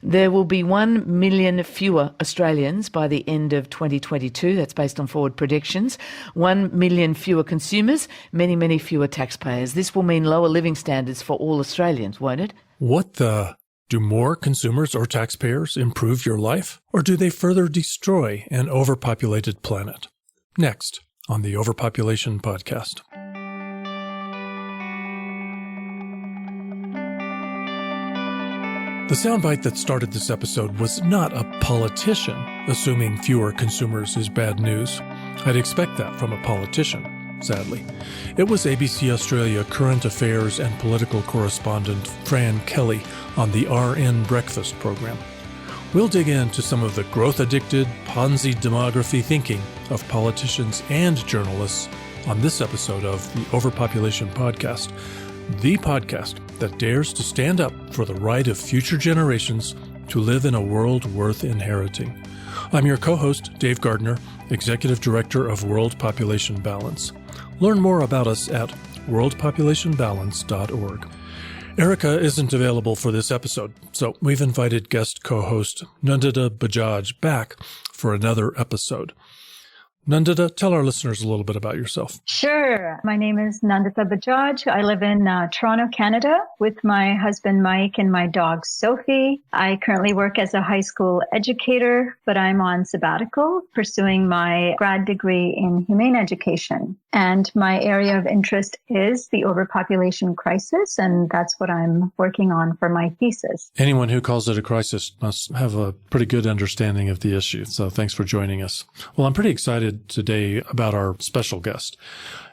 There will be 1 million fewer Australians by the end of 2022. That's based on forward predictions. 1 million fewer consumers, many, many fewer taxpayers. This will mean lower living standards for all Australians, won't it? What the? Do more consumers or taxpayers improve your life? Or do they further destroy an overpopulated planet? Next on the Overpopulation podcast. The soundbite that started this episode was not a politician assuming fewer consumers is bad news. I'd expect that from a politician, sadly. It was ABC Australia current affairs and political correspondent Fran Kelly on the RN Breakfast program. We'll dig into some of the growth-addicted, Ponzi demography thinking of politicians and journalists on this episode of the Overpopulation podcast, the podcast that dares to stand up for the right of future generations to live in a world worth inheriting. I'm your co-host, Dave Gardner, Executive Director of World Population Balance. Learn more about us at worldpopulationbalance.org. Erica isn't available for this episode, so we've invited guest co-host Nandita Bajaj back for another episode. Nandita, tell our listeners a little bit about yourself. Sure. My name is Nandita Bajaj. I live in Toronto, Canada with my husband, Mike, and my dog, Sophie. I currently work as a high school educator, but I'm on sabbatical pursuing my grad degree in humane education. And my area of interest is the overpopulation crisis, and that's what I'm working on for my thesis. Anyone who calls it a crisis must have a pretty good understanding of the issue, so thanks for joining us. Well, I'm pretty excited today about our special guest.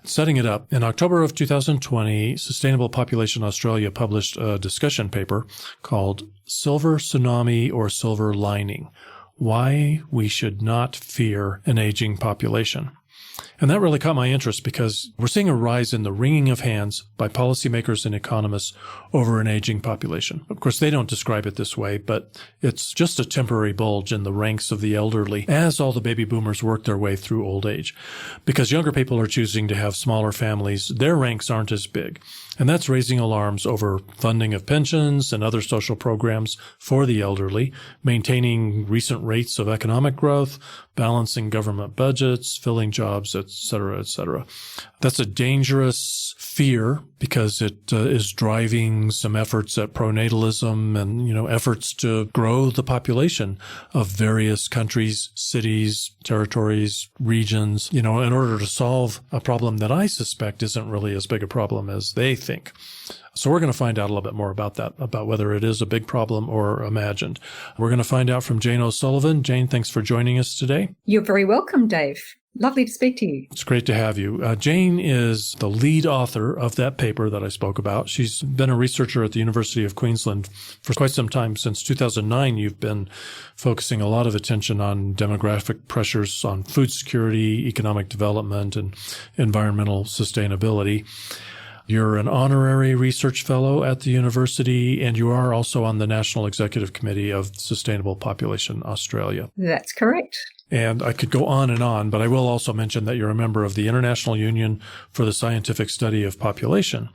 Setting it up, in October of 2020, Sustainable Population Australia published a discussion paper called Silver Tsunami or Silver Lining: Why We Should Not Fear an Aging Population. And that really caught my interest because we're seeing a rise in the wringing of hands by policymakers and economists over an aging population. Of course, they don't describe it this way, but it's just a temporary bulge in the ranks of the elderly as all the baby boomers work their way through old age. Because younger people are choosing to have smaller families, their ranks aren't as big. And that's raising alarms over funding of pensions and other social programs for the elderly, maintaining recent rates of economic growth, balancing government budgets, filling jobs, et cetera, et cetera. That's a dangerous fear because it is driving some efforts at pronatalism and, efforts to grow the population of various countries, cities, territories, regions, in order to solve a problem that I suspect isn't really as big a problem as they think. So we're going to find out a little bit more about that, about whether it is a big problem or imagined. We're going to find out from Jane O'Sullivan. Jane, thanks for joining us today. You're very welcome, Dave. Lovely to speak to you. It's great to have you. Jane is the lead author of that paper that I spoke about. She's been a researcher at the University of Queensland for quite some time. Since 2009, you've been focusing a lot of attention on demographic pressures on food security, economic development, and environmental sustainability. You're an honorary research fellow at the university, and you are also on the National Executive Committee of Sustainable Population Australia. That's correct. And I could go on, but I will also mention that you're a member of the International Union for the Scientific Study of Population.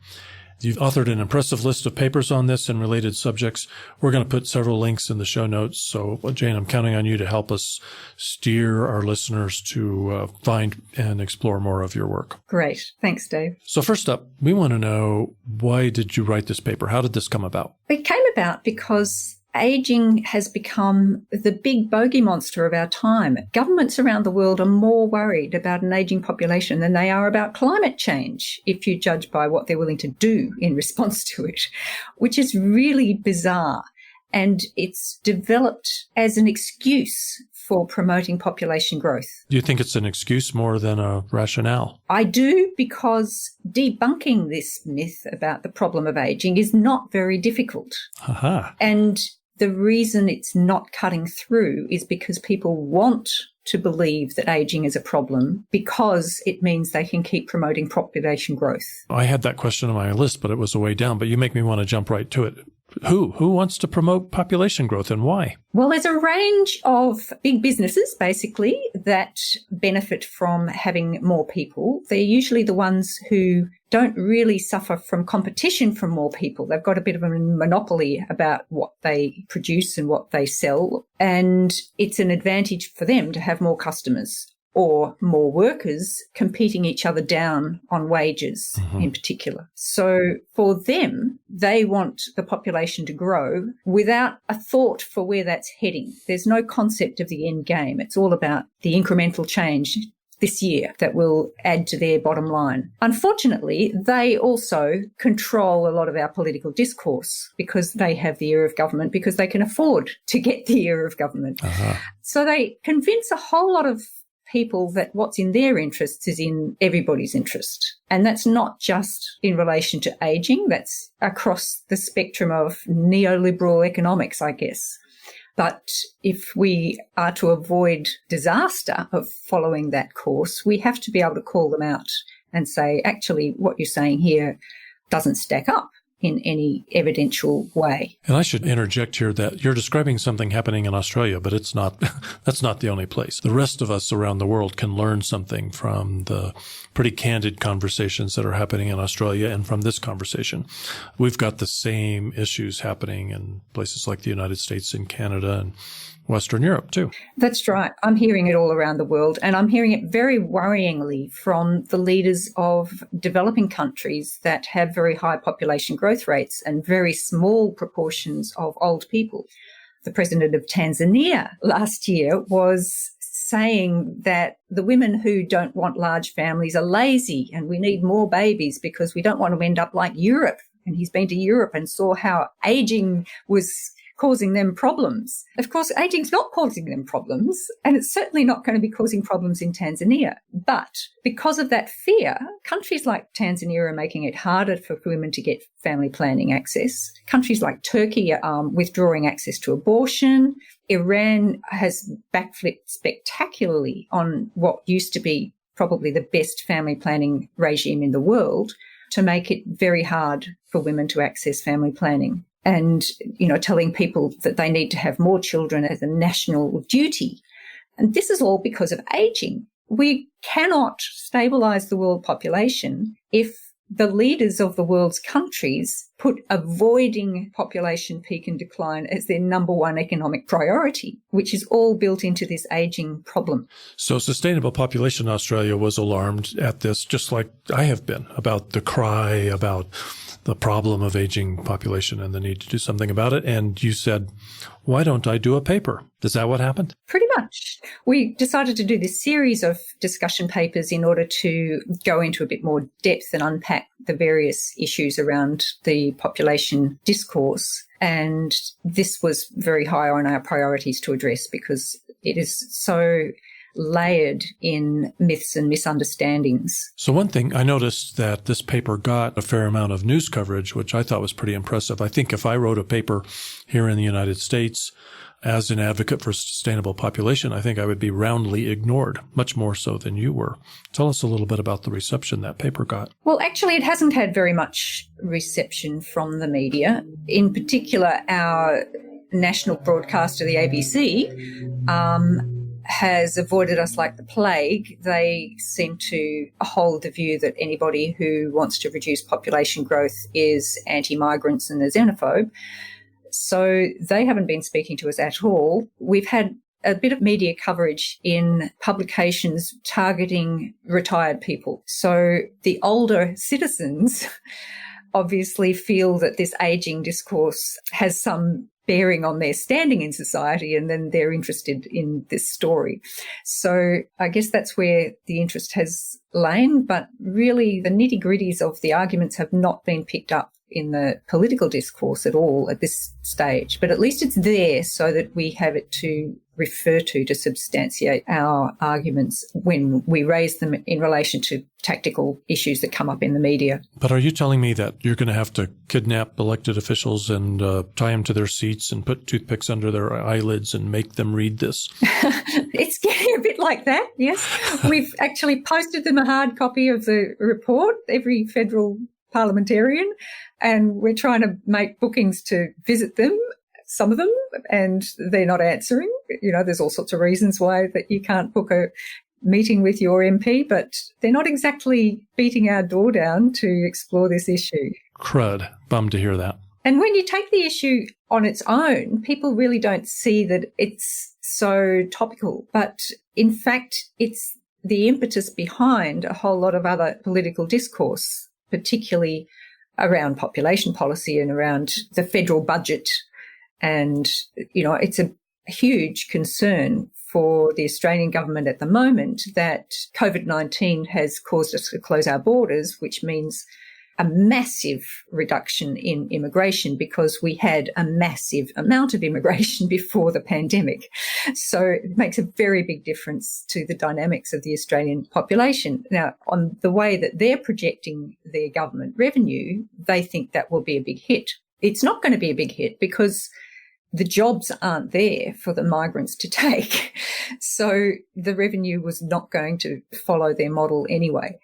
You've authored an impressive list of papers on this and related subjects. We're going to put several links in the show notes. So, Jane, I'm counting on you to help us steer our listeners to find and explore more of your work. Great. Thanks, Dave. So first up, we want to know, why did you write this paper? How did this come about? It came about because aging has become the big bogey monster of our time. Governments around the world are more worried about an aging population than they are about climate change, if you judge by what they're willing to do in response to it, which is really bizarre. And it's developed as an excuse for promoting population growth. Do you think it's an excuse more than a rationale? I do, because debunking this myth about the problem of aging is not very difficult. Aha. And the reason it's not cutting through is because people want to believe that aging is a problem because it means they can keep promoting population growth. I had that question on my list, but it was a way down. But you make me want to jump right to it. Who wants to promote population growth and why? Well, there's a range of big businesses, basically, that benefit from having more people. They're usually the ones who don't really suffer from competition from more people. They've got a bit of a monopoly about what they produce and what they sell, and it's an advantage for them to have more customers or more workers competing each other down on wages in particular. So for them, they want the population to grow without a thought for where that's heading. There's no concept of the end game. It's all about the incremental change this year that will add to their bottom line. Unfortunately, they also control a lot of our political discourse because they have the ear of government, because they can afford to get the ear of government. So they convince a whole lot of people that what's in their interests is in everybody's interest. And that's not just in relation to aging, that's across the spectrum of neoliberal economics, I guess. But if we are to avoid disaster of following that course, we have to be able to call them out and say, actually, what you're saying here doesn't stack up in any evidential way. And I should interject here that you're describing something happening in Australia, but it's not, that's not the only place. The rest of us around the world can learn something from the pretty candid conversations that are happening in Australia and from this conversation. We've got the same issues happening in places like the United States and Canada and Western Europe too. That's right. I'm hearing it all around the world, and I'm hearing it very worryingly from the leaders of developing countries that have very high population growth rates and very small proportions of old people. The president of Tanzania last year was saying that the women who don't want large families are lazy and we need more babies because we don't want to end up like Europe. And he's been to Europe and saw how aging was causing them problems. Of course, aging's not causing them problems, and it's certainly not going to be causing problems in Tanzania. But because of that fear, countries like Tanzania are making it harder for women to get family planning access. Countries like Turkey are withdrawing access to abortion. Iran has backflipped spectacularly on what used to be probably the best family planning regime in the world to make it very hard for women to access family planning. And, you know, telling people that they need to have more children as a national duty. And this is all because of aging. We cannot stabilise the world population if the leaders of the world's countries put avoiding population peak and decline as their number one economic priority, which is all built into this aging problem. So Sustainable Population Australia was alarmed at this, just like I have been, about the cry about the problem of aging population and the need to do something about it. And you said, why don't I do a paper? Is that what happened? Pretty much. We decided to do this series of discussion papers in order to go into a bit more depth and unpack the various issues around the population discourse. And this was very high on our priorities to address because it is so layered in myths and misunderstandings. So one thing, I noticed that this paper got a fair amount of news coverage, which I thought was pretty impressive. I think if I wrote a paper here in the United States as an advocate for sustainable population, I think I would be roundly ignored, much more so than you were. Tell us a little bit about the reception that paper got. Well, actually, it hasn't had very much reception from the media. In particular, our national broadcaster, the ABC, has avoided us like the plague. They seem to hold the view that anybody who wants to reduce population growth is anti-migrants and a xenophobe. So they haven't been speaking to us at all. We've had a bit of media coverage in publications targeting retired people. So the older citizens obviously feel that this ageing discourse has some bearing on their standing in society, and then they're interested in this story. So I guess that's where the interest has lain, but really the nitty-gritties of the arguments have not been picked up in the political discourse at all at this stage. But at least it's there so that we have it to refer to substantiate our arguments when we raise them in relation to tactical issues that come up in the media. But are you telling me that you're going to have to kidnap elected officials and tie them to their seats and put toothpicks under their eyelids and make them read this? It's getting a bit like that, yes. We've actually posted them a hard copy of the report. Every federal parliamentarian, and we're trying to make bookings to visit them, some of them, and they're not answering. There's all sorts of reasons why that you can't book a meeting with your MP, but they're not exactly beating our door down to explore this issue. Crud. Bummed to hear that. And when you take the issue on its own, people really don't see that it's so topical. But in fact, it's the impetus behind a whole lot of other political discourse, particularly around population policy and around the federal budget. And, it's a huge concern for the Australian government at the moment that COVID-19 has caused us to close our borders, which means a massive reduction in immigration because we had a massive amount of immigration before the pandemic. So it makes a very big difference to the dynamics of the Australian population. Now, on the way that they're projecting their government revenue, they think that will be a big hit. It's not going to be a big hit because the jobs aren't there for the migrants to take. So the revenue was not going to follow their model anyway.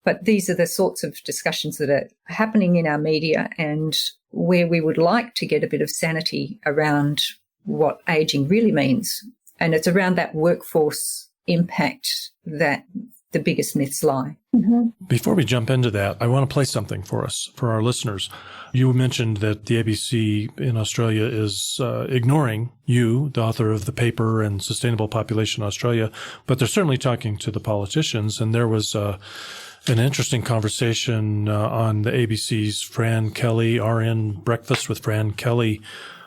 But these are the sorts of discussions that are happening in our media and where we would like to get a bit of sanity around what ageing really means. And it's around that workforce impact that the biggest myths lie. Mm-hmm. Before we jump into that, I want to play something for us, for our listeners. You mentioned that the ABC in Australia is ignoring you, the author of the paper and Sustainable Population Australia, but they're certainly talking to the politicians. And there was an interesting conversation on the ABC's Fran Kelly, RN Breakfast with Fran Kelly,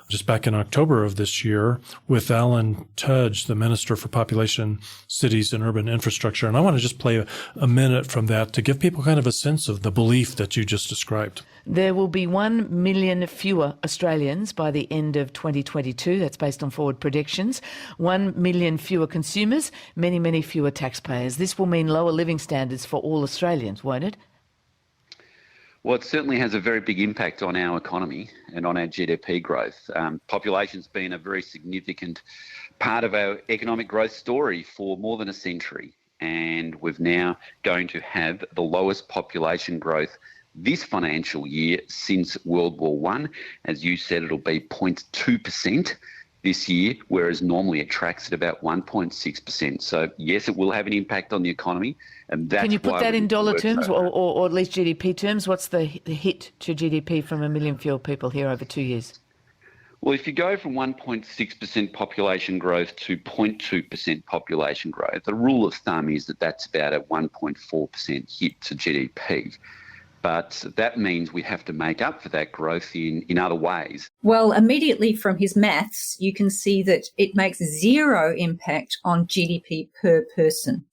just back in October of this year with Alan Tudge, the Minister for Population, Cities and Urban Infrastructure. And I want to just play a minute from that to give people kind of a sense of the belief that you just described. There will be 1 million fewer Australians by the end of 2022. That's based on forward predictions. 1 million fewer consumers, many, many fewer taxpayers. This will mean lower living standards for all Australians, won't it? Well, it certainly has a very big impact on our economy and on our GDP growth. Population's been a very significant part of our economic growth story for more than a century. And we're now going to have the lowest population growth this financial year since World War I. As you said, it'll be 0.2% this year, whereas normally it tracks at about 1.6%. So yes, it will have an impact on the economy. And that's Can you put that in dollar terms or at least GDP terms? What's the hit to GDP from 1 million fewer people here over 2 years? Well, if you go from 1.6% population growth to 0.2% population growth, the rule of thumb is that that's about a 1.4% hit to GDP. But that means we have to make up for that growth in other ways. Well, immediately from his maths, you can see that it makes zero impact on GDP per person,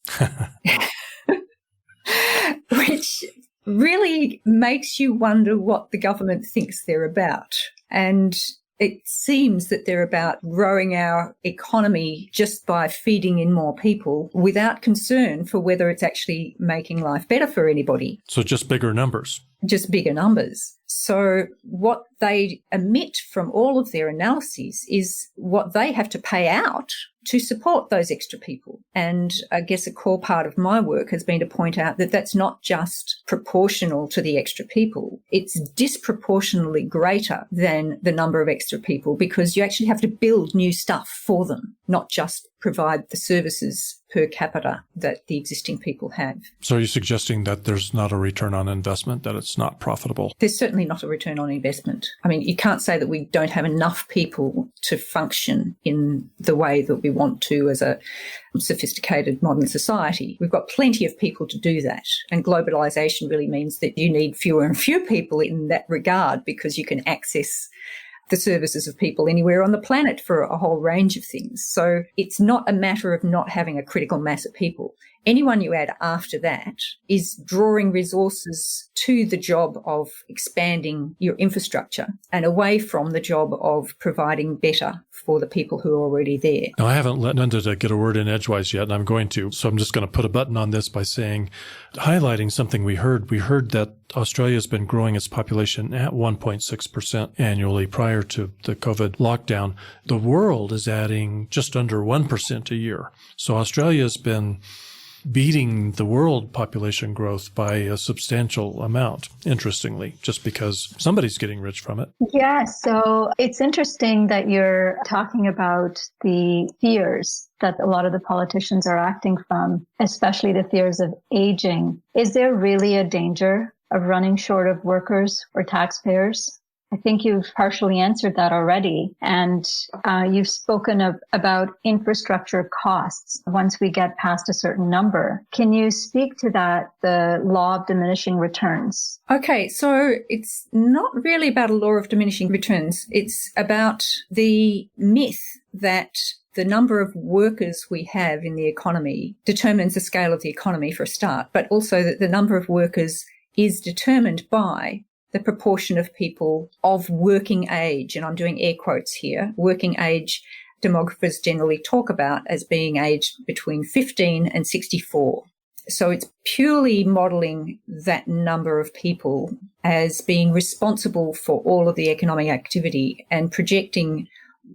which really makes you wonder what the government thinks they're about. And it seems that they're about growing our economy just by feeding in more people without concern for whether it's actually making life better for anybody. So just bigger numbers. Just bigger numbers. So what they omit from all of their analyses is what they have to pay out to support those extra people. And I guess a core part of my work has been to point out that that's not just proportional to the extra people. It's disproportionately greater than the number of extra people because you actually have to build new stuff for them, not just provide the services per capita that the existing people have. So are you suggesting that there's not a return on investment, that it's not profitable? There's certainly not a return on investment. I mean, you can't say that we don't have enough people to function in the way that we want to as a sophisticated modern society. We've got plenty of people to do that. And globalization really means that you need fewer and fewer people in that regard because you can access the services of people anywhere on the planet for a whole range of things. So it's not a matter of not having a critical mass of people. Anyone you add after that is drawing resources to the job of expanding your infrastructure and away from the job of providing better for the people who are already there. Now, I haven't let Nandita get a word in edgewise yet, and I'm going to. So I'm just going to put a button on this by saying, highlighting something we heard. We heard that Australia has been growing its population at 1.6% annually prior to the COVID lockdown. The world is adding just under 1% a year. So Australia has been beating the world population growth by a substantial amount, interestingly, just because somebody's getting rich from it. Yeah, so it's interesting that you're talking about the fears that a lot of the politicians are acting from, especially the fears of aging. Is there really a danger of running short of workers or taxpayers? I think you've partially answered that already. And you've spoken about infrastructure costs once we get past a certain number. Can you speak to that, the law of diminishing returns? Okay, so it's not really about a law of diminishing returns. It's about the myth that the number of workers we have in the economy determines the scale of the economy for a start, but also that the number of workers is determined by the proportion of people of working age, and I'm doing air quotes here, working age demographers generally talk about as being aged between 15 and 64. So it's purely modelling that number of people as being responsible for all of the economic activity and projecting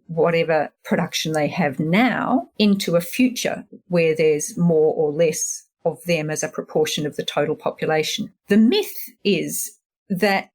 whatever production they have now into a future where there's more or less of them as a proportion of the total population. The myth is that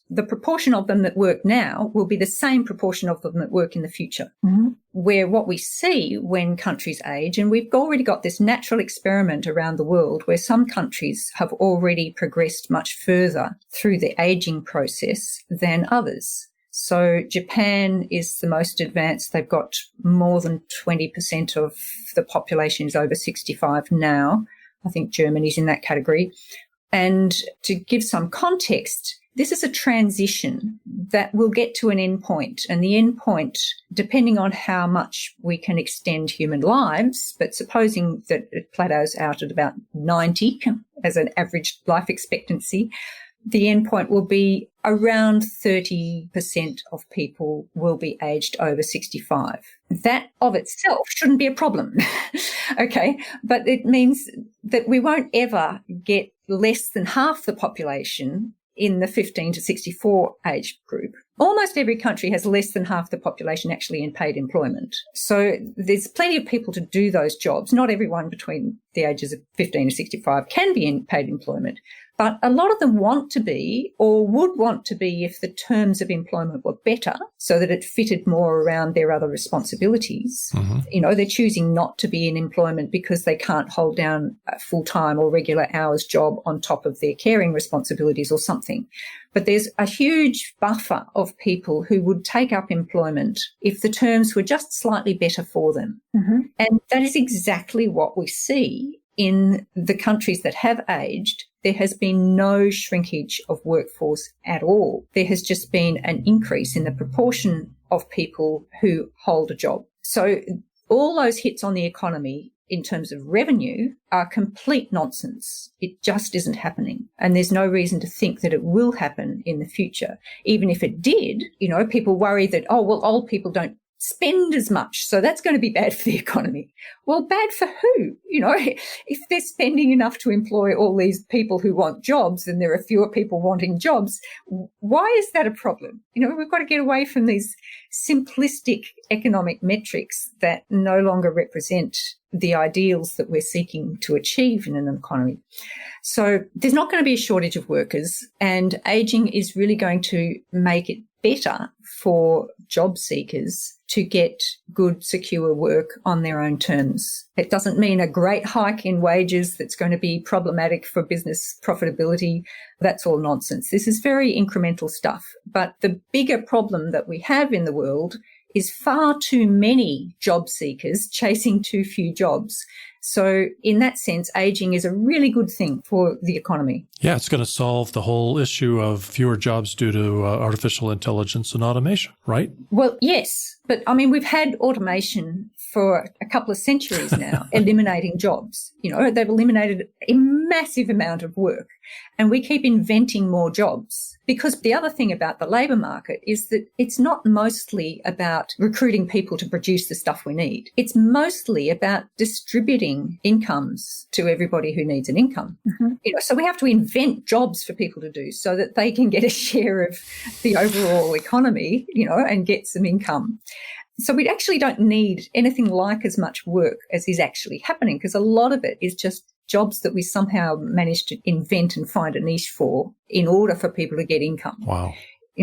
the proportion of them that work now will be the same proportion of them that work in the future. Mm-hmm. Where what we see when countries age, and we've already got this natural experiment around the world where some countries have already progressed much further through the aging process than others. So Japan is the most advanced. They've got more than 20% of the population is over 65 now. I think Germany's in that category. And to give some context, this is a transition that will get to an end point. And the end point, depending on how much we can extend human lives, but supposing that it plateaus out at about 90 as an average life expectancy, the end point will be around 30% of people will be aged over 65. That of itself shouldn't be a problem. Okay. But it means that we won't ever get less than half the population in the 15 to 64 age group. Almost every country has less than half the population actually in paid employment. So there's plenty of people to do those jobs. Not everyone between the ages of 15 to 65 can be in paid employment. But a lot of them want to be, or would want to be if the terms of employment were better so that it fitted more around their other responsibilities. Mm-hmm. You know, they're choosing not to be in employment because they can't hold down a full-time or regular hours job on top of their caring responsibilities or something. But there's a huge buffer of people who would take up employment if the terms were just slightly better for them. Mm-hmm. And that is exactly what we see in the countries that have aged. There has been no shrinkage of workforce at all. There has just been an increase in the proportion of people who hold a job. So all those hits on the economy in terms of revenue are complete nonsense. It just isn't happening. And there's no reason to think that it will happen in the future. Even if it did, you know, people worry that, oh, well, old people don't spend as much, so that's going to be bad for the economy. Well, bad for who? You know, if they're spending enough to employ all these people who want jobs and there are fewer people wanting jobs, why is that a problem? You know, we've got to get away from these simplistic economic metrics that no longer represent the ideals that we're seeking to achieve in an economy. So there's not going to be a shortage of workers, and aging is really going to make it better for job seekers to get good, secure work on their own terms. It doesn't mean a great hike in wages that's going to be problematic for business profitability. That's all nonsense. This is very incremental stuff. But the bigger problem that we have in the world is far too many job seekers chasing too few jobs. So in that sense, aging is a really good thing for the economy. Yeah, it's going to solve the whole issue of fewer jobs due to artificial intelligence and automation, right? Well, yes. But I mean, we've had automation for a couple of centuries now, eliminating jobs. You know, they've eliminated a massive amount of work, and we keep inventing more jobs. Because the other thing about the labour market is that it's not mostly about recruiting people to produce the stuff we need. It's mostly about distributing incomes to everybody who needs an income. Mm-hmm. You know, so we have to invent jobs for people to do so that they can get a share of the overall economy, you know, and get some income. So we actually don't need anything like as much work as is actually happening, because a lot of it is just jobs that we somehow managed to invent and find a niche for in order for people to get income. Wow.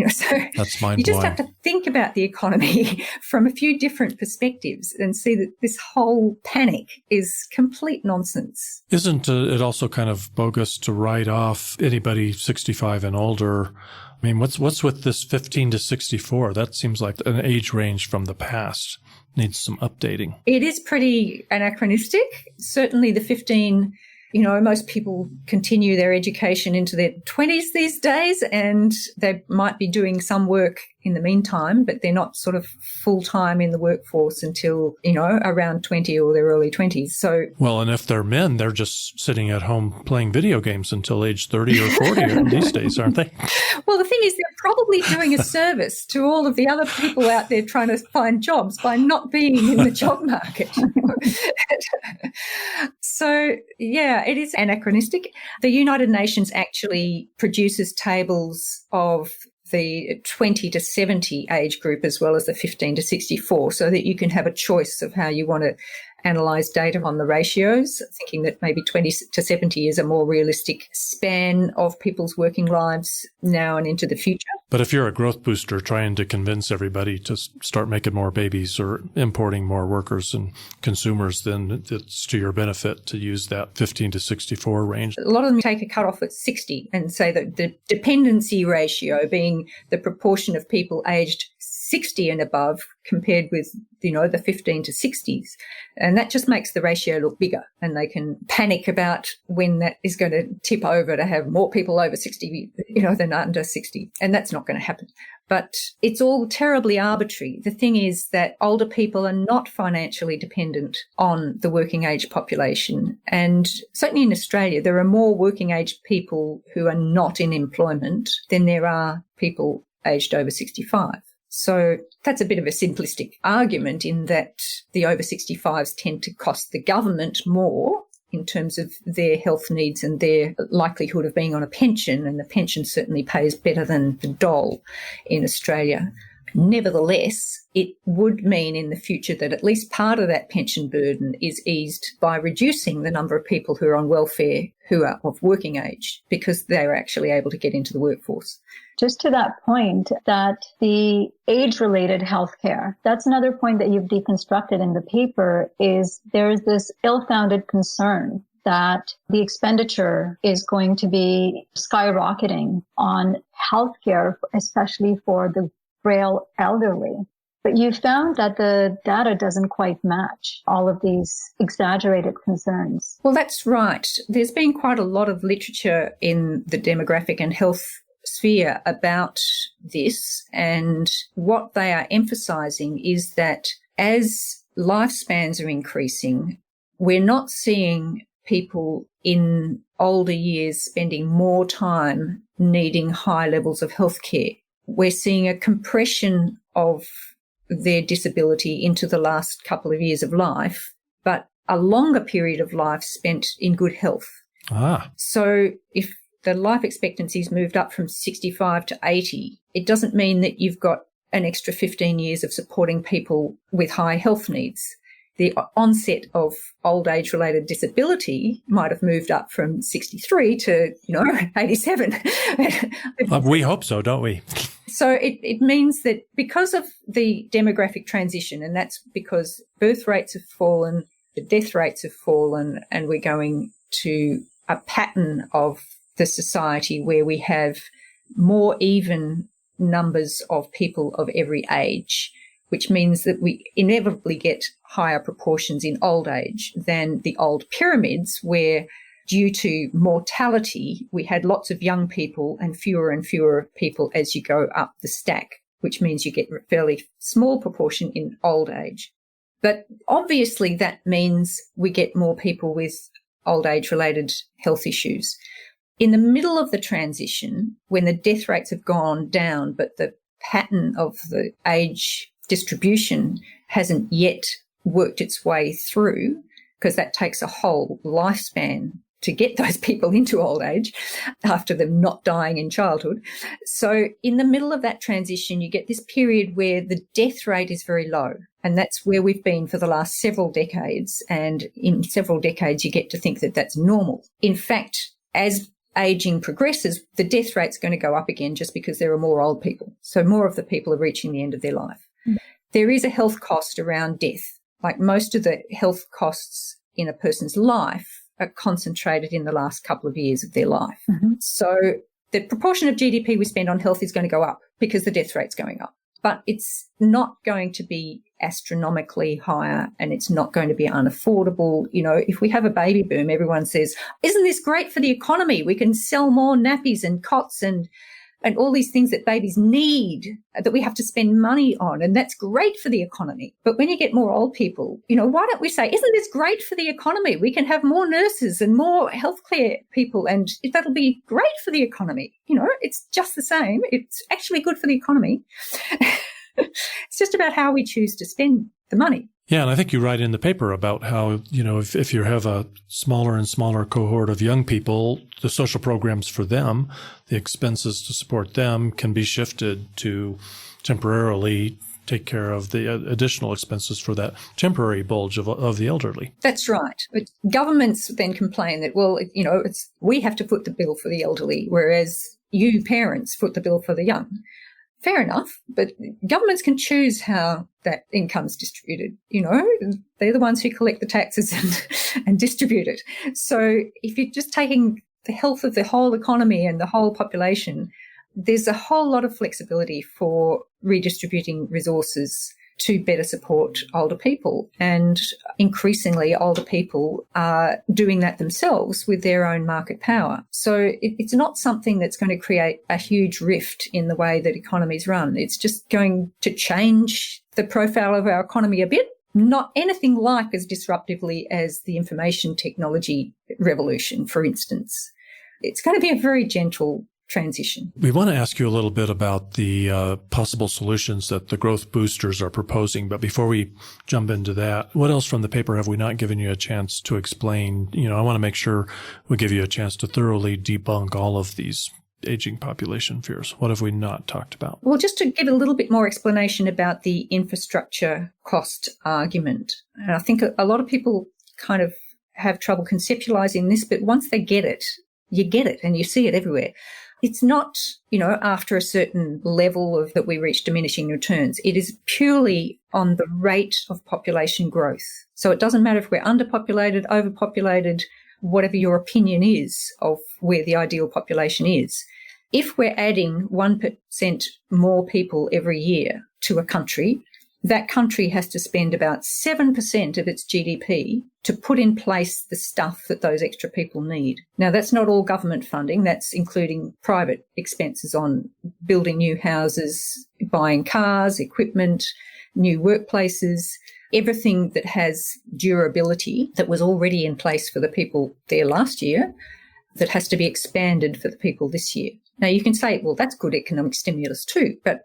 So that's mind-blowing. You just have to think about the economy from a few different perspectives and see that this whole panic is complete nonsense. Isn't it also kind of bogus to write off anybody 65 and older? I mean, what's with this 15 to 64? That seems like an age range from the past. Needs some updating. It is pretty anachronistic. Certainly the 15, most people continue their education into their 20s these days, and they might be doing some work in the meantime, but they're not sort of full-time in the workforce until, around 20 or their early 20s. So, well, and if they're men, they're just sitting at home playing video games until age 30 or 40 these days, aren't they? Well, the thing is, they're probably doing a service to all of the other people out there trying to find jobs by not being in the job market. So, yeah, it is anachronistic. The United Nations actually produces tables of the 20 to 70 age group as well as the 15 to 64 so that you can have a choice of how you want to analyse data on the ratios, thinking that maybe 20 to 70 is a more realistic span of people's working lives now and into the future. But if you're a growth booster trying to convince everybody to start making more babies or importing more workers and consumers, then it's to your benefit to use that 15 to 64 range. A lot of them take a cutoff at 60 and say that the dependency ratio being the proportion of people aged 60 and above compared with, the 15 to 60s. And that just makes the ratio look bigger, and they can panic about when that is going to tip over to have more people over 60, than under 60. And that's not going to happen. But it's all terribly arbitrary. The thing is that older people are not financially dependent on the working age population. And certainly in Australia, there are more working age people who are not in employment than there are people aged over 65. So that's a bit of a simplistic argument in that the over 65s tend to cost the government more in terms of their health needs and their likelihood of being on a pension, and the pension certainly pays better than the dole in Australia. Nevertheless, it would mean in the future that at least part of that pension burden is eased by reducing the number of people who are on welfare who are of working age, because they're actually able to get into the workforce. Just to that point, that the age-related healthcare, that's another point that you've deconstructed in the paper, is there's this ill-founded concern that the expenditure is going to be skyrocketing on healthcare, especially for the frail elderly. But you found that the data doesn't quite match all of these exaggerated concerns. Well, that's right. There's been quite a lot of literature in the demographic and health sphere about this, and what they are emphasising is that as lifespans are increasing, we're not seeing people in older years spending more time needing high levels of healthcare. We're seeing a compression of their disability into the last couple of years of life, but a longer period of life spent in good health. So if the life expectancy's moved up from 65 to 80, it doesn't mean that you've got an extra 15 years of supporting people with high health needs. The onset of old age-related disability might have moved up from 63 to, 87. We hope so, don't we? So it means that because of the demographic transition, and that's because birth rates have fallen, the death rates have fallen, and we're going to a pattern of the society where we have more even numbers of people of every age, which means that we inevitably get higher proportions in old age than the old pyramids, where due to mortality, we had lots of young people and fewer people as you go up the stack, which means you get a fairly small proportion in old age. But obviously that means we get more people with old age-related health issues. In the middle of the transition, when the death rates have gone down, but the pattern of the age distribution hasn't yet worked its way through, because that takes a whole lifespan to get those people into old age after them not dying in childhood. So in the middle of that transition, you get this period where the death rate is very low And that's where we've been for the last several decades. And in several decades, you get to think that that's normal. In fact, as aging progresses, the death rate's going to go up again just because there are more old people. So more of the people are reaching the end of their life. There is a health cost around death. Like most of the health costs in a person's life are concentrated in the last couple of years of their life. So the proportion of GDP we spend on health is going to go up because the death rate's going up. But it's not going to be astronomically higher, and it's not going to be unaffordable. You know, if we have a baby boom, everyone says, isn't this great for the economy? We can sell more nappies and cots and all these things that babies need that we have to spend money on. And that's great for the economy. But when you get more old people, you know, why don't we say, isn't this great for the economy? We can have more nurses and more healthcare people, and that'll be great for the economy. You know, it's just the same. It's actually good for the economy. It's just about how we choose to spend the money. Yeah, and I think you write in the paper about how, you know, if you have a smaller and smaller cohort of young people, the social programs for them, the expenses to support them can be shifted to temporarily take care of the additional expenses for that temporary bulge of the elderly. That's right. But governments then complain that, well, you know, we have to foot the bill for the elderly, whereas you parents foot the bill for the young. Fair enough, but governments can choose how that income's distributed. You know, they're the ones who collect the taxes and distribute it. So if you're just taking the health of the whole economy and the whole population, there's a whole lot of flexibility for redistributing resources to better support older people. And increasingly, older people are doing that themselves with their own market power. So it's not something that's going to create a huge rift in the way that economies run. It's just going to change the profile of our economy a bit, not anything like as disruptively as the information technology revolution, for instance. It's going to be a very gentle transition. We want to ask you a little bit about the possible solutions that the growth boosters are proposing. But before we jump into that, what else from the paper have we not given you a chance to explain? You know, I want to make sure we give you a chance to thoroughly debunk all of these aging population fears. What have we not talked about? Well, just to give a little bit more explanation about the infrastructure cost argument. And I think a lot of people kind of have trouble conceptualizing this, but once they get it, you get it and you see it everywhere. It's not, you know, after a certain level of that we reach diminishing returns. It is purely on the rate of population growth. So it doesn't matter if we're underpopulated, overpopulated, whatever your opinion is of where the ideal population is. If we're adding 1% more people every year to a country, that country has to spend about 7% of its GDP to put in place the stuff that those extra people need. Now, that's not all government funding. That's including private expenses on building new houses, buying cars, equipment, new workplaces, everything that has durability that was already in place for the people there last year that has to be expanded for the people this year. Now, you can say, well, that's good economic stimulus too, but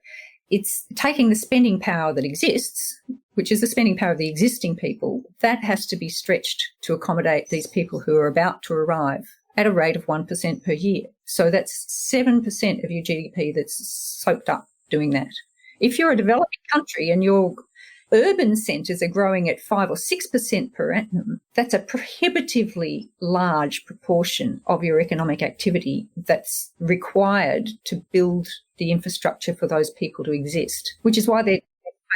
it's taking the spending power that exists, which is the spending power of the existing people, that has to be stretched to accommodate these people who are about to arrive at a rate of 1% per year. So that's 7% of your GDP that's soaked up doing that. If you're a developing country and your urban centres are growing at 5 or 6% per annum, that's a prohibitively large proportion of your economic activity that's required to build the infrastructure for those people to exist, which is why they're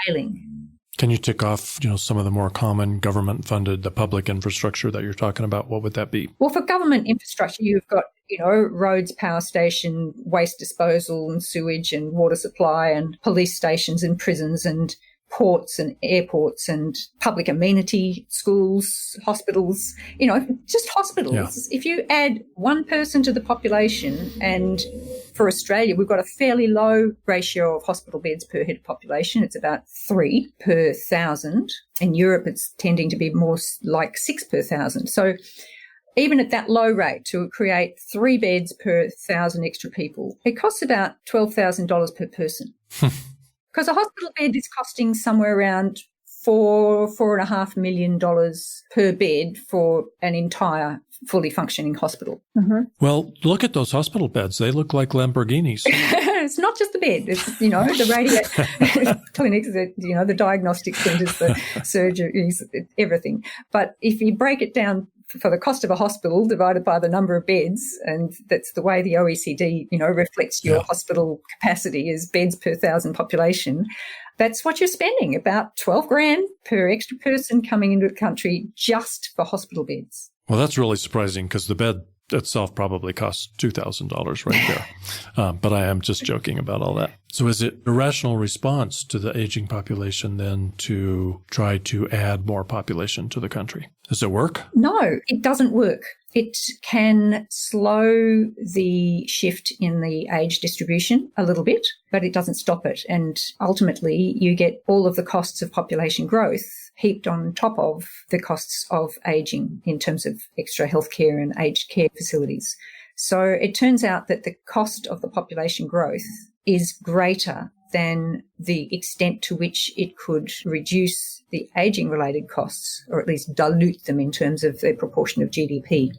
failing. Can you tick off, you know, some of the more common government-funded, the public infrastructure that you're talking about? What would that be? Well, for government infrastructure, you've got, you know, roads, power station, waste disposal and sewage and water supply and police stations and prisons and ports and airports and public amenity, schools, hospitals, you know, just hospitals. Yeah. If you add one person to the population, and for Australia, we've got a fairly low ratio of hospital beds per head of population. It's about 3 per 1,000. In Europe, it's tending to be more like 6 per 1,000. So even at that low rate, to create 3 beds per 1,000 extra people, it costs about $12,000 per person. Because a hospital bed is costing somewhere around $4.5 million per bed for an entire fully functioning hospital. Mm-hmm. Well, look at those hospital beds. They look like Lamborghinis. it's not just the bed. It's, the radio clinics, the diagnostic centres, the surgeries, everything. But if you break it down for the cost of a hospital divided by the number of beds, and that's the way the OECD, reflects your hospital capacity is beds per 1,000 population, that's what you're spending, about 12 grand per extra person coming into the country just for hospital beds. Well, that's really surprising because the bed itself probably costs $2,000 right there. But I am just joking about all that. So is it a rational response to the aging population then to try to add more population to the country? Does it work? No, it doesn't work. It can slow the shift in the age distribution a little bit, but it doesn't stop it. And ultimately, you get all of the costs of population growth heaped on top of the costs of ageing in terms of extra healthcare and aged care facilities. So it turns out that the cost of the population growth is greater than the extent to which it could reduce the ageing-related costs, or at least dilute them in terms of their proportion of GDP.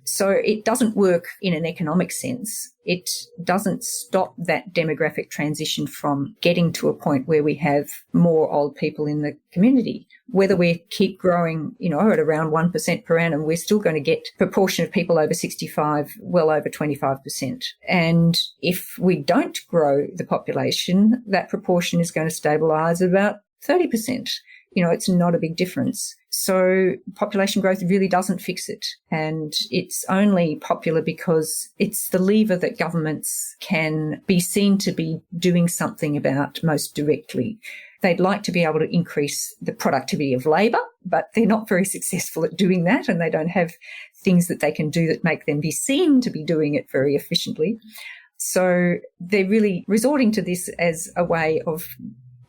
So it doesn't work in an economic sense. It doesn't stop that demographic transition from getting to a point where we have more old people in the community. Whether we keep growing, at around 1% per annum, we're still going to get proportion of people over 65 well over 25%. And if we don't grow the population, that proportion is going to stabilise at about 30%. It's not a big difference. So population growth really doesn't fix it. And it's only popular because it's the lever that governments can be seen to be doing something about most directly. They'd like to be able to increase the productivity of labour, but they're not very successful at doing that, and they don't have things that they can do that make them be seen to be doing it very efficiently. So they're really resorting to this as a way of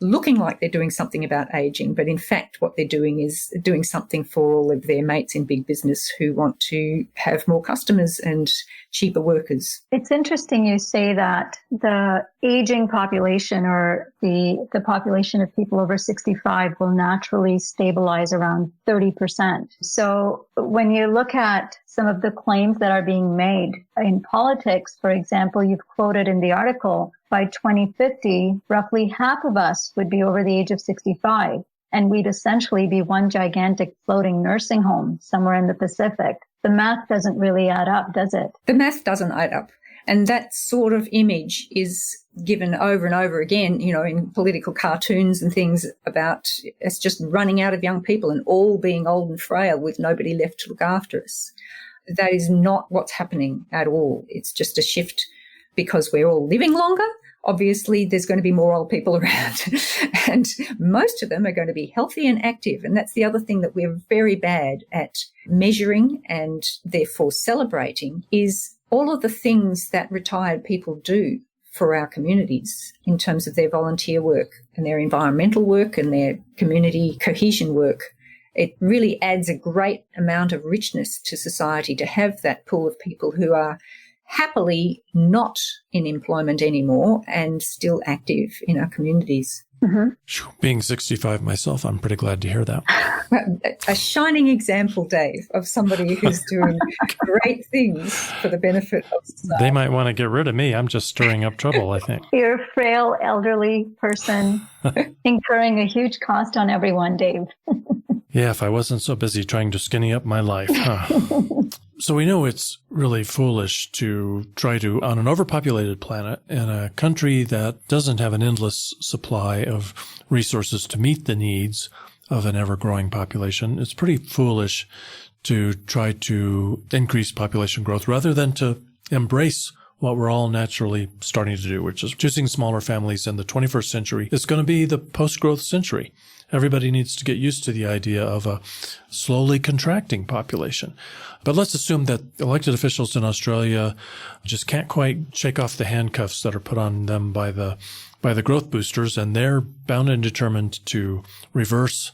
looking like they're doing something about ageing, but in fact what they're doing is doing something for all of their mates in big business who want to have more customers and cheaper workers. It's interesting you say that the aging population, or the population of people over 65, will naturally stabilize around 30%. So when you look at some of the claims that are being made in politics, for example, you've quoted in the article, by 2050, roughly half of us would be over the age of 65, and we'd essentially be one gigantic floating nursing home somewhere in the Pacific. The math doesn't really add up, does it? The math doesn't add up. And that sort of image is given over and over again, in political cartoons and things about us just running out of young people and all being old and frail with nobody left to look after us. That is not what's happening at all. It's just a shift because we're all living longer. Obviously, there's going to be more old people around, and most of them are going to be healthy and active. And that's the other thing that we're very bad at measuring and therefore celebrating is all of the things that retired people do for our communities in terms of their volunteer work and their environmental work and their community cohesion work. It really adds a great amount of richness to society to have that pool of people who are happily not in employment anymore and still active in our communities. Mm-hmm. Being 65 myself, I'm pretty glad to hear that. A shining example, Dave, of somebody who's doing great things for the benefit of society. They might want to get rid of me. I'm just stirring up trouble, I think. You're a frail, elderly person incurring a huge cost on everyone, Dave. Yeah, if I wasn't so busy trying to skinny up my life. Huh? So we know it's really foolish to try to, on an overpopulated planet, in a country that doesn't have an endless supply of resources to meet the needs of an ever-growing population, it's pretty foolish to try to increase population growth rather than to embrace what we're all naturally starting to do, which is choosing smaller families in the 21st century. It's going to be the post-growth century. Everybody needs to get used to the idea of a slowly contracting population. But let's assume that elected officials in Australia just can't quite shake off the handcuffs that are put on them by the growth boosters, and they're bound and determined to reverse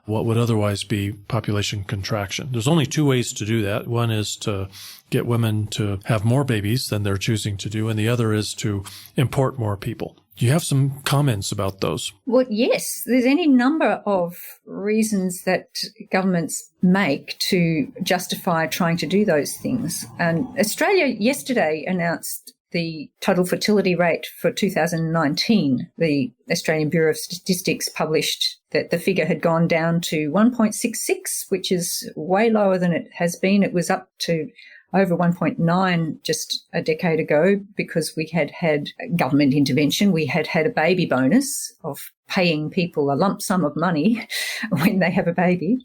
what would otherwise be population contraction. There's only two ways to do that. One is to get women to have more babies than they're choosing to do, and the other is to import more people. Do you have some comments about those? Well, yes. There's any number of reasons that governments make to justify trying to do those things. And Australia yesterday announced the total fertility rate for 2019, the Australian Bureau of Statistics published that the figure had gone down to 1.66, which is way lower than it has been. It was up to over 1.9 just a decade ago because we had had government intervention. We had had a baby bonus of paying people a lump sum of money when they have a baby,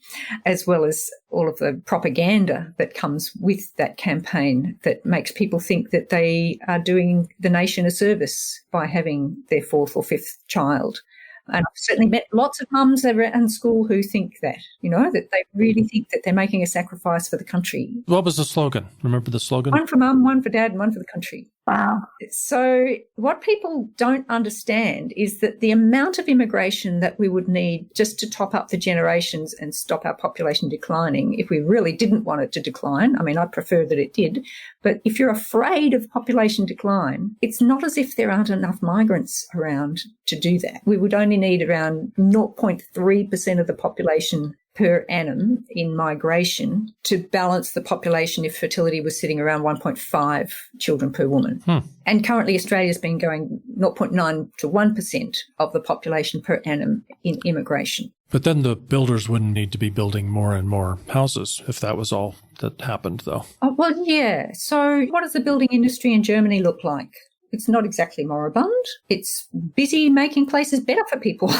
as well as all of the propaganda that comes with that campaign that makes people think that they are doing the nation a service by having their fourth or fifth child. And I've certainly met lots of mums in school who think that, that they really think that they're making a sacrifice for the country. What was the slogan? Remember the slogan? One for mum, one for dad, and one for the country. Wow. So what people don't understand is that the amount of immigration that we would need just to top up the generations and stop our population declining, if we really didn't want it to decline, I mean, I prefer that it did, but if you're afraid of population decline, it's not as if there aren't enough migrants around to do that. We would only need around 0.3% of the population per annum in migration to balance the population if fertility was sitting around 1.5 children per woman. And currently Australia's been going 0.9 to 1% of the population per annum in immigration. But then the builders wouldn't need to be building more and more houses if that was all that happened, though. Oh, well, yeah. So what does the building industry in Germany look like? It's not exactly moribund. It's busy making places better for people.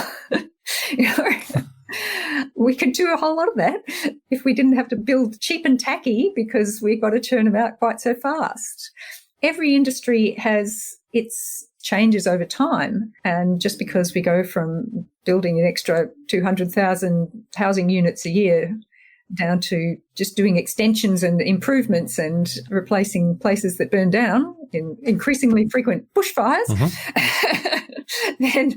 We could do a whole lot of that if we didn't have to build cheap and tacky because we've got to turn them out quite so fast. Every industry has its changes over time. And just because we go from building an extra 200,000 housing units a year down to just doing extensions and improvements and replacing places that burn down in increasingly frequent bushfires, then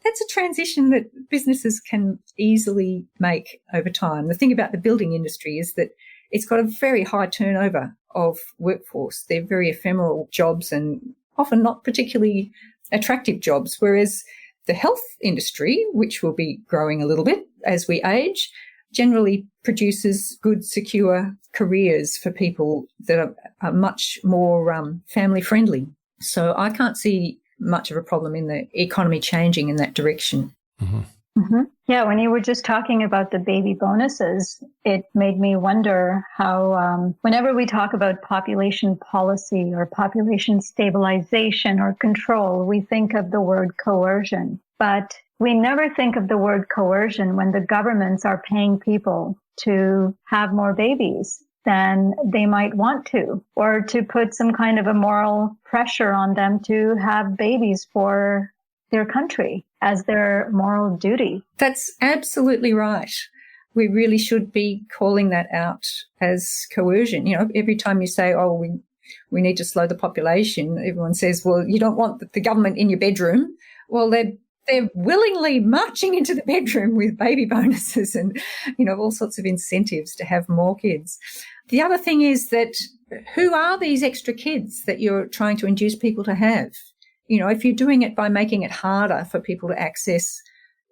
that's a transition that businesses can easily make over time. The thing about the building industry is that it's got a very high turnover of workforce. They're very ephemeral jobs and often not particularly attractive jobs, whereas the health industry, which will be growing a little bit as we age, generally produces good, secure careers for people that are much more family-friendly. So I can't see much of a problem in the economy changing in that direction. Mm-hmm. Mm-hmm. Yeah, when you were just talking about the baby bonuses, it made me wonder how whenever we talk about population policy or population stabilization or control, we think of the word coercion. But we never think of the word coercion when the governments are paying people to have more babies than they might want to, or to put some kind of a moral pressure on them to have babies for their country as their moral duty. That's absolutely right. We really should be calling that out as coercion. You know, every time you say, oh, we need to slow the population, everyone says, well, you don't want the government in your bedroom. Well, they're willingly marching into the bedroom with baby bonuses and, you know, all sorts of incentives to have more kids. The other thing is that who are these extra kids that you're trying to induce people to have? You know, if you're doing it by making it harder for people to access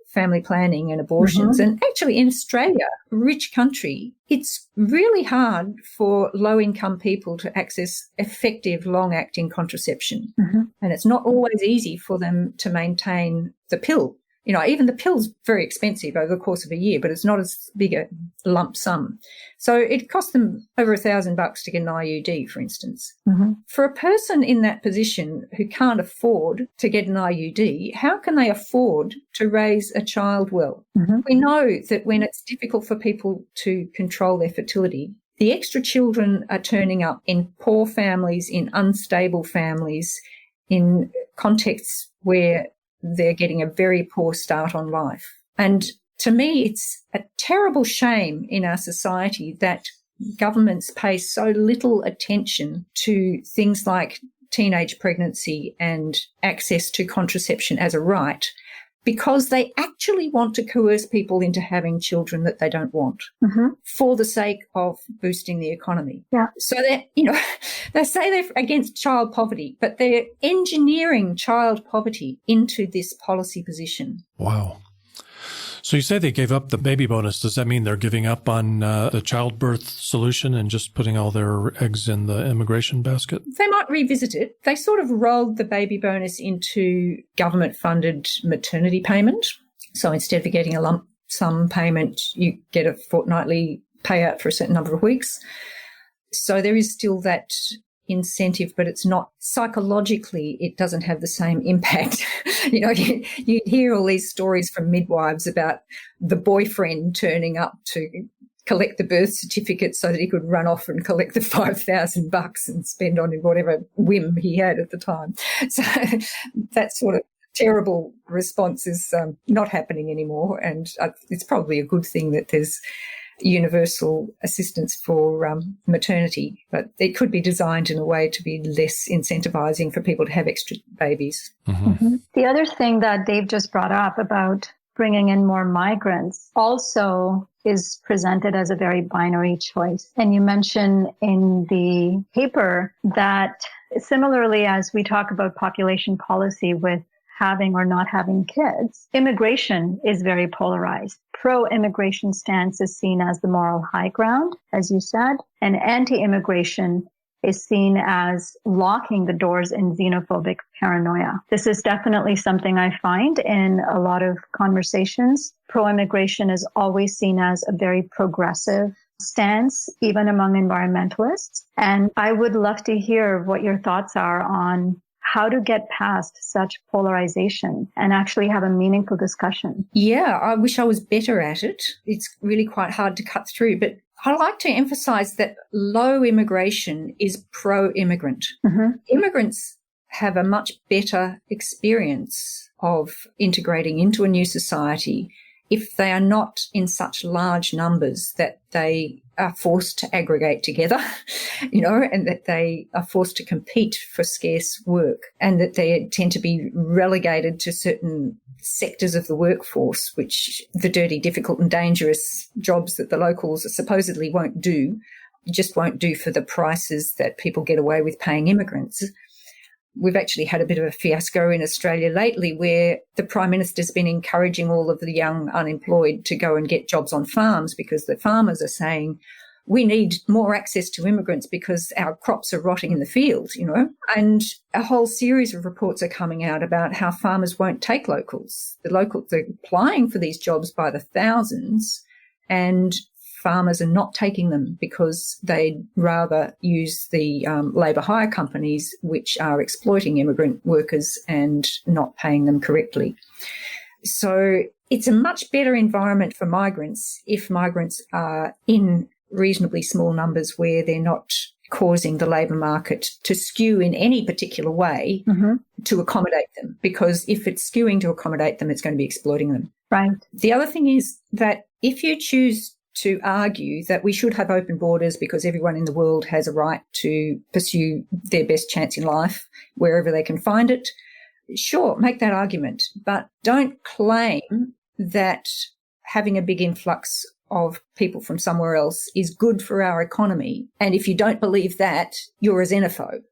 family planning and abortions, and actually in Australia, a rich country, it's really hard for low-income people to access effective long-acting contraception. And it's not always easy for them to maintain the pill. You know, even the pill's very expensive over the course of a year, but it's not as big a lump sum. So it costs them over $1,000 to get an IUD, for instance. For a person in that position who can't afford to get an IUD, how can they afford to raise a child well? We know that when it's difficult for people to control their fertility, the extra children are turning up in poor families, in unstable families, in contexts where they're getting a very poor start on life. And to me, it's a terrible shame in our society that governments pay so little attention to things like teenage pregnancy and access to contraception as a right, because they actually want to coerce people into having children that they don't want for the sake of boosting the economy. So that, you know, they say they're against child poverty, but they're engineering child poverty into this policy position. Wow. So you say they gave up the baby bonus. Does that mean they're giving up on the childbirth solution and just putting all their eggs in the immigration basket? They might revisit it. They sort of rolled the baby bonus into government-funded maternity payment. So instead of getting a lump sum payment, you get a fortnightly payout for a certain number of weeks. So there is still that incentive, but it's not psychologically, it doesn't have the same impact. You hear all these stories from midwives about the boyfriend turning up to collect the birth certificate so that he could run off and collect the $5,000 and spend on whatever whim he had at the time. So that sort of terrible response is not happening anymore. And it's probably a good thing that there's universal assistance for maternity, but it could be designed in a way to be less incentivizing for people to have extra babies. The other thing that Dave just brought up about bringing in more migrants also is presented as a very binary choice. And you mention in the paper that similarly as we talk about population policy with having or not having kids, immigration is very polarized. Pro-immigration stance is seen as the moral high ground, as you said, and anti-immigration is seen as locking the doors in xenophobic paranoia. This is definitely something I find in a lot of conversations. Pro-immigration is always seen as a very progressive stance, even among environmentalists. And I would love to hear what your thoughts are on how to get past such polarization and actually have a meaningful discussion. Yeah, I wish I was better at it. It's really quite hard to cut through, but I like to emphasize that low immigration is pro-immigrant. Immigrants have a much better experience of integrating into a new society if they are not in such large numbers that they are forced to aggregate together, and that they are forced to compete for scarce work, and that they tend to be relegated to certain sectors of the workforce, which the dirty, difficult and dangerous jobs that the locals supposedly won't do, just won't do for the prices that people get away with paying immigrants. We've actually had a bit of a fiasco in Australia lately where the Prime Minister's been encouraging all of the young unemployed to go and get jobs on farms because the farmers are saying, we need more access to immigrants because our crops are rotting in the field, And a whole series of reports are coming out about how farmers won't take locals. They're applying for these jobs by the thousands, and farmers are not taking them because they'd rather use the labour hire companies, which are exploiting immigrant workers and not paying them correctly. So it's a much better environment for migrants if migrants are in reasonably small numbers where they're not causing the labour market to skew in any particular way to accommodate them, because if it's skewing to accommodate them, it's going to be exploiting them. Right. The other thing is that if you choose to argue that we should have open borders because everyone in the world has a right to pursue their best chance in life wherever they can find it, sure, make that argument, but don't claim that having a big influx of people from somewhere else is good for our economy. And if you don't believe that, you're a xenophobe.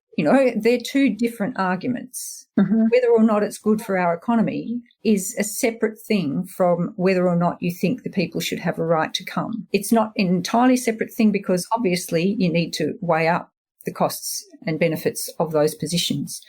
They're two different arguments. Whether or not it's good for our economy is a separate thing from whether or not you think the people should have a right to come. It's not an entirely separate thing because obviously you need to weigh up the costs and benefits of those positions.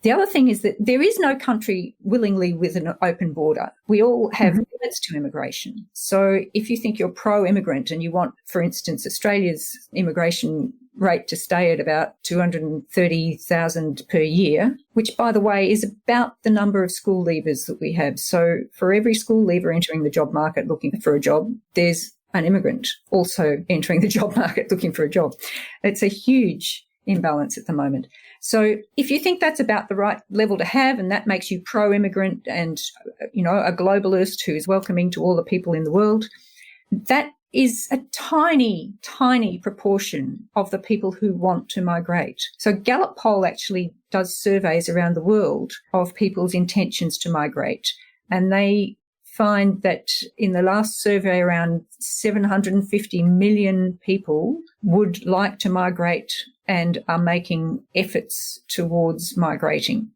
The other thing is that there is no country willingly with an open border. We all have limits to immigration. So if you think you're pro-immigrant and you want, for instance, Australia's immigration rate to stay at about 230,000 per year, which, by the way, is about the number of school leavers that we have. So for every school leaver entering the job market looking for a job, there's an immigrant also entering the job market looking for a job. It's a huge imbalance at the moment. So if you think that's about the right level to have and that makes you pro-immigrant and, a globalist who is welcoming to all the people in the world, that is a tiny, tiny proportion of the people who want to migrate. So Gallup poll actually does surveys around the world of people's intentions to migrate, and they find that in the last survey around 750 million people would like to migrate and are making efforts towards migrating.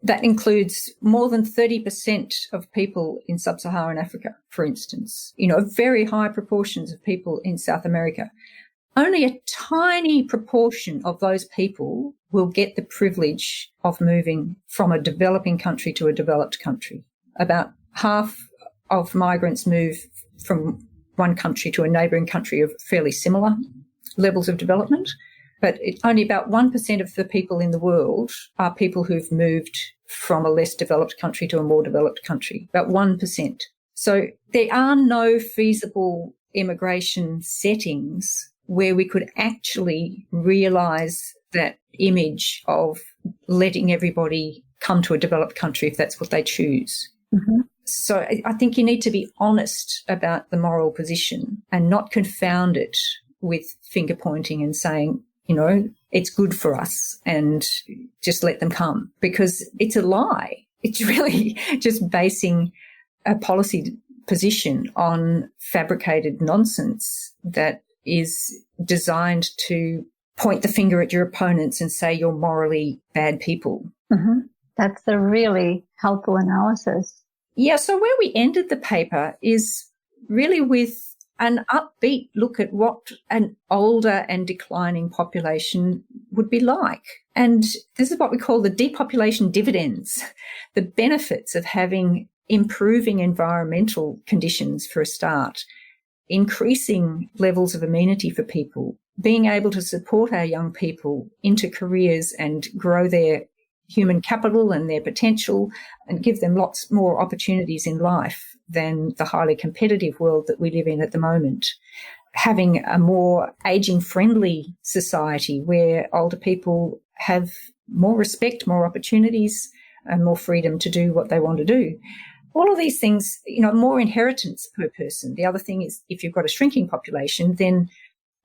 That includes more than 30% of people in sub-Saharan Africa, for instance, very high proportions of people in South America. Only a tiny proportion of those people will get the privilege of moving from a developing country to a developed country. About half of migrants move from one country to a neighbouring country of fairly similar levels of development, but only about 1% of the people in the world are people who've moved from a less developed country to a more developed country, about 1%. So there are no feasible immigration settings where we could actually realise that image of letting everybody come to a developed country if that's what they choose. So I think you need to be honest about the moral position and not confound it with finger pointing and saying, it's good for us and just let them come, because it's a lie. It's really just basing a policy position on fabricated nonsense that is designed to point the finger at your opponents and say you're morally bad people. That's a really helpful analysis. Yeah, so where we ended the paper is really with an upbeat look at what an older and declining population would be like. And this is what we call the depopulation dividends, the benefits of having improving environmental conditions for a start, increasing levels of amenity for people, being able to support our young people into careers and grow their human capital and their potential and give them lots more opportunities in life than the highly competitive world that we live in at the moment. Having a more ageing-friendly society where older people have more respect, more opportunities, and more freedom to do what they want to do. All of these things, more inheritance per person. The other thing is, if you've got a shrinking population, then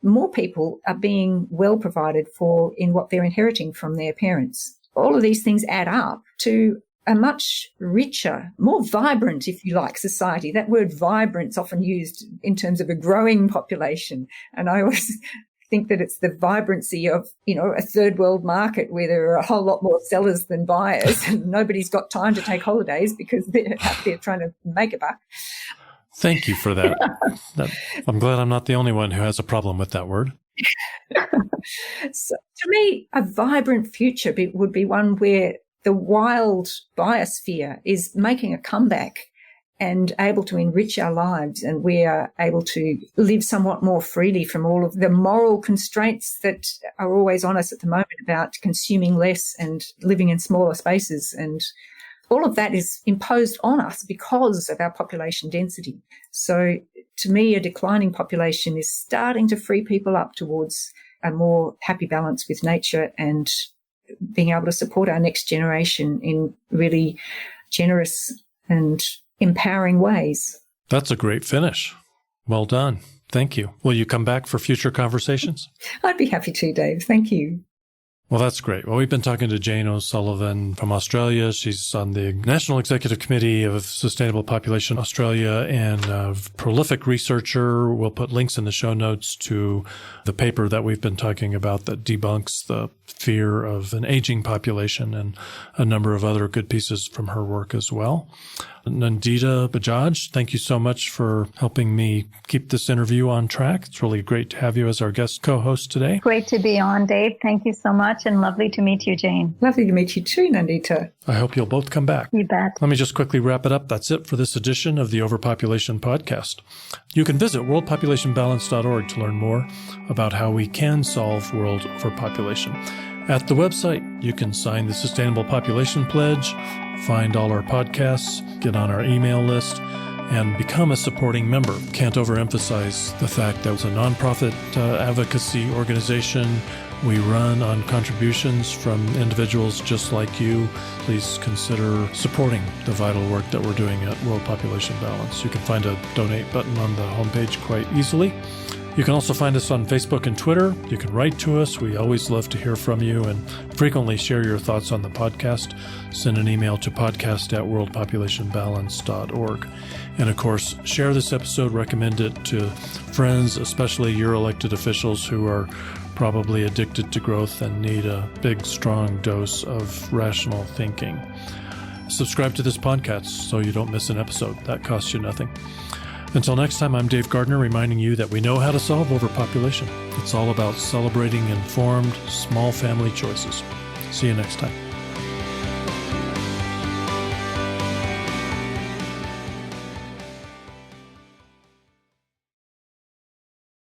more people are being well provided for in what they're inheriting from their parents. All of these things add up to a much richer, more vibrant, if you like, society. That word vibrant's often used in terms of a growing population. And I always think that it's the vibrancy of, a third world market where there are a whole lot more sellers than buyers and nobody's got time to take holidays because they're out there trying to make a buck. Thank you for that. I'm glad I'm not the only one who has a problem with that word. So to me, a vibrant future would be one where the wild biosphere is making a comeback and able to enrich our lives, and we are able to live somewhat more freely from all of the moral constraints that are always on us at the moment about consuming less and living in smaller spaces. And all of that is imposed on us because of our population density. So to me, a declining population is starting to free people up towards a more happy balance with nature and being able to support our next generation in really generous and empowering ways. That's a great finish. Well done. Thank you. Will you come back for future conversations? I'd be happy to, Dave. Thank you. Well, that's great. Well, we've been talking to Jane O'Sullivan from Australia. She's on the National Executive Committee of Sustainable Population Australia and a prolific researcher. We'll put links in the show notes to the paper that we've been talking about that debunks the fear of an aging population and a number of other good pieces from her work as well. Nandita Bajaj, thank you so much for helping me keep this interview on track. It's really great to have you as our guest co-host today. Great to be on, Dave. Thank you so much, and lovely to meet you, Jane. Lovely to meet you too, Nandita. I hope you'll both come back. You bet. Let me just quickly wrap it up. That's it for this edition of the Overpopulation podcast. You can visit worldpopulationbalance.org to learn more about how we can solve world overpopulation. At the website, you can sign the Sustainable Population Pledge, find all our podcasts, get on our email list, and become a supporting member. Can't overemphasize the fact that it's a nonprofit advocacy organization. We run on contributions from individuals just like you. Please consider supporting the vital work that we're doing at World Population Balance. You can find a donate button on the homepage quite easily. You can also find us on Facebook and Twitter. You can write to us. We always love to hear from you and frequently share your thoughts on the podcast. Send an email to podcast@worldpopulationbalance.org. And of course, share this episode, recommend it to friends, especially your elected officials who are probably addicted to growth and need a big, strong dose of rational thinking. Subscribe to this podcast so you don't miss an episode. That costs you nothing. Until next time, I'm Dave Gardner, reminding you that we know how to solve overpopulation. It's all about celebrating informed, small family choices. See you next time.